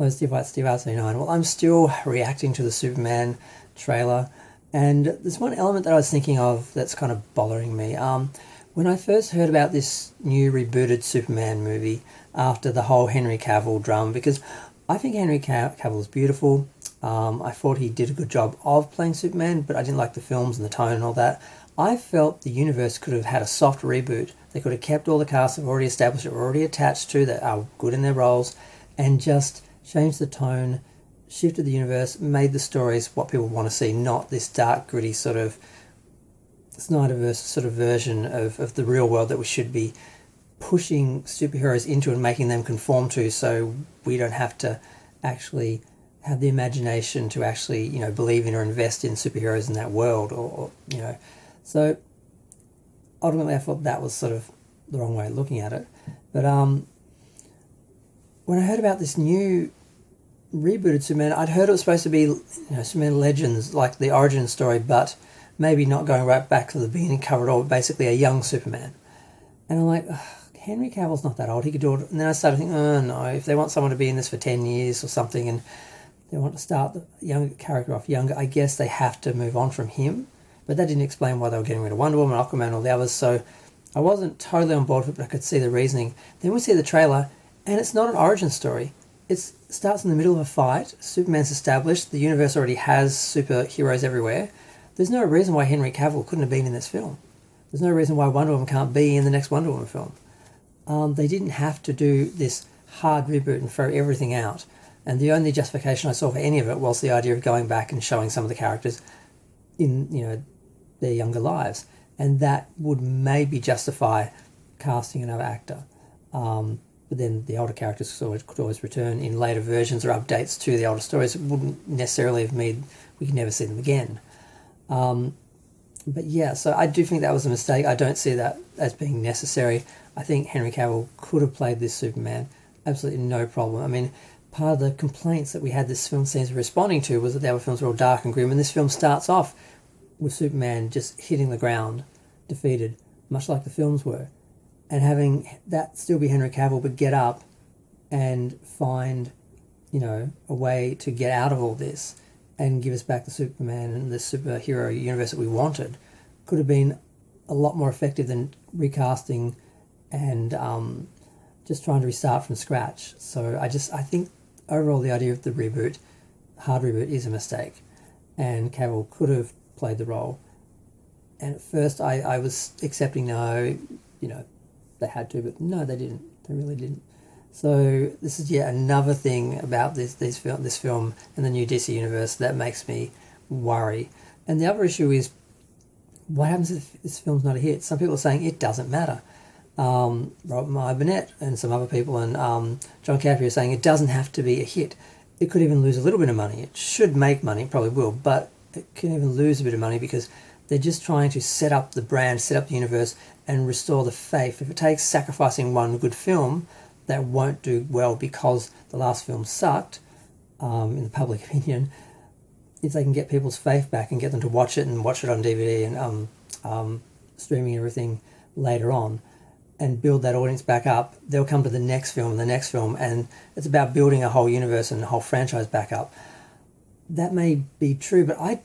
Steve White, Steve R39. Well, I'm still reacting to the Superman trailer, and there's one element that I was thinking of that's kind of bothering me. When I first heard about this new rebooted Superman movie after the whole Henry Cavill drum, because I think Henry Cavill is beautiful. I thought he did a good job of playing Superman, but I didn't like the films and the tone and all that. I felt the universe could have had a soft reboot. They could have kept all the cast they've already established, that were already attached to, that are good in their roles, and just changed the tone, shifted the universe, made the stories what people want to see, not this dark, gritty sort of Snyderverse sort of version of the real world that we should be pushing superheroes into and making them conform to, so we don't have to actually have the imagination to actually, believe in or invest in superheroes in that world, or. So ultimately I thought that was sort of the wrong way of looking at it. But when I heard about this new rebooted Superman, I'd heard it was supposed to be, Superman Legends, like the origin story, but maybe not going right back to the beginning, cover it all, but basically a young Superman. And I'm like, Henry Cavill's not that old, he could do it. And then I started thinking, oh no, if they want someone to be in this for 10 years or something, and they want to start the young character off younger, I guess they have to move on from him. But that didn't explain why they were getting rid of Wonder Woman, Aquaman, and all the others, so I wasn't totally on board with it, but I could see the reasoning. Then we see the trailer, and it's not an origin story. It starts in the middle of a fight, Superman's established, the universe already has superheroes everywhere. There's no reason why Henry Cavill couldn't have been in this film. There's no reason why Wonder Woman can't be in the next Wonder Woman film. They didn't have to do this hard reboot and throw everything out. And the only justification I saw for any of it was the idea of going back and showing some of the characters in, their younger lives. And that would maybe justify casting another actor. But then the older characters could always return in later versions or updates to the older stories. It wouldn't necessarily have made we could never see them again. But yeah, so I do think that was a mistake. I don't see that as being necessary. I think Henry Cavill could have played this Superman. Absolutely no problem. I mean, part of the complaints that we had this film seems responding to was that the other films were all dark and grim, and this film starts off with Superman just hitting the ground, defeated, much like the films were, and having that still be Henry Cavill, but get up and find, a way to get out of all this and give us back the Superman and the superhero universe that we wanted, could have been a lot more effective than recasting and just trying to restart from scratch. So I think overall the idea of the hard reboot, is a mistake, and Cavill could have played the role. And at first I was accepting no, they had to, but no, they didn't. They really didn't. So this is yet another thing about this film and the new DC universe that makes me worry. And the other issue is, what happens if this film's not a hit? Some people are saying it doesn't matter. Robert Burnett and some other people and John Caffrey are saying it doesn't have to be a hit. It could even lose a little bit of money. It should make money, probably will, but it can even lose a bit of money because they're just trying to set up the brand, set up the universe, and restore the faith. If it takes sacrificing one good film that won't do well because the last film sucked, in the public opinion, if they can get people's faith back and get them to watch it and watch it on DVD and streaming and everything later on, and build that audience back up, they'll come to the next film and the next film, and it's about building a whole universe and a whole franchise back up. That may be true, but I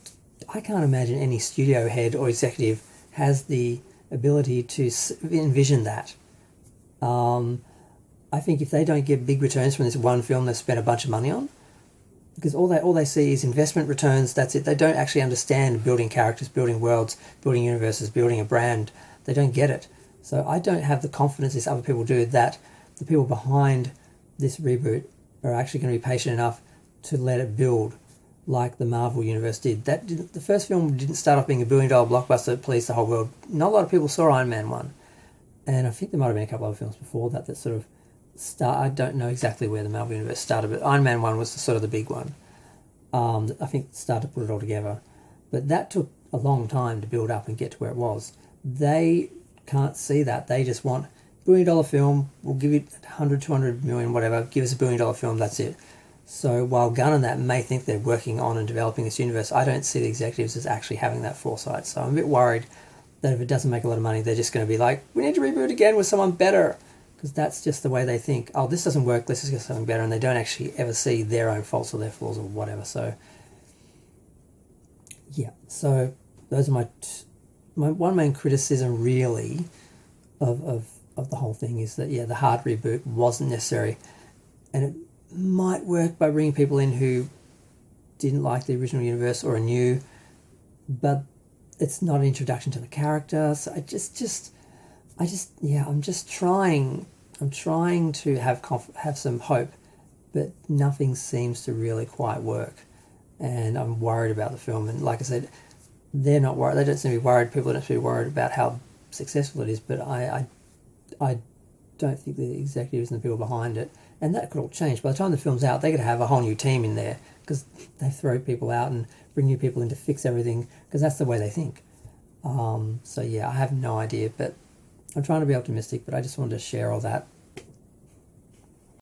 can't imagine any studio head or executive has the ability to envision that. I think if they don't get big returns from this one film they've spent a bunch of money on, because all they see is investment returns, that's it. They don't actually understand building characters, building worlds, building universes, building a brand. They don't get it. So I don't have the confidence as other people do that the people behind this reboot are actually going to be patient enough to let it build like the Marvel Universe did. The first film didn't start off being a billion-dollar blockbuster that pleased the whole world. Not a lot of people saw Iron Man 1. And I think there might have been a couple other films before that sort of start. I don't know exactly where the Marvel Universe started, but Iron Man 1 was sort of the big one. I think started to put it all together. But that took a long time to build up and get to where it was. They can't see that. They just want $1 billion film, we'll give you 100, 200 million, whatever, give us $1 billion film, that's it. So while Gunn and that may think they're working on and developing this universe, I don't see the executives as actually having that foresight. So I'm a bit worried that if it doesn't make a lot of money, they're just going to be like, we need to reboot again with someone better. because that's just the way they think. Oh, this doesn't work. Let's just get something better, and they don't actually ever see their own faults or their flaws or whatever. So, yeah. So those are my one main criticism really of the whole thing is that the hard reboot wasn't necessary, and it might work by bringing people in who didn't like the original universe or are new, but it's not an introduction to the character. So I'm trying to have some hope, but nothing seems to really quite work, and I'm worried about the film. And like I said, they're not worried. They don't seem to be worried. People don't seem to be worried about how successful it is, but I don't think the executives and the people behind it, and that could all change. By the time the film's out, they could have a whole new team in there because they throw people out and bring new people in to fix everything because that's the way they think. So I have no idea, but I'm trying to be optimistic, but I just wanted to share all that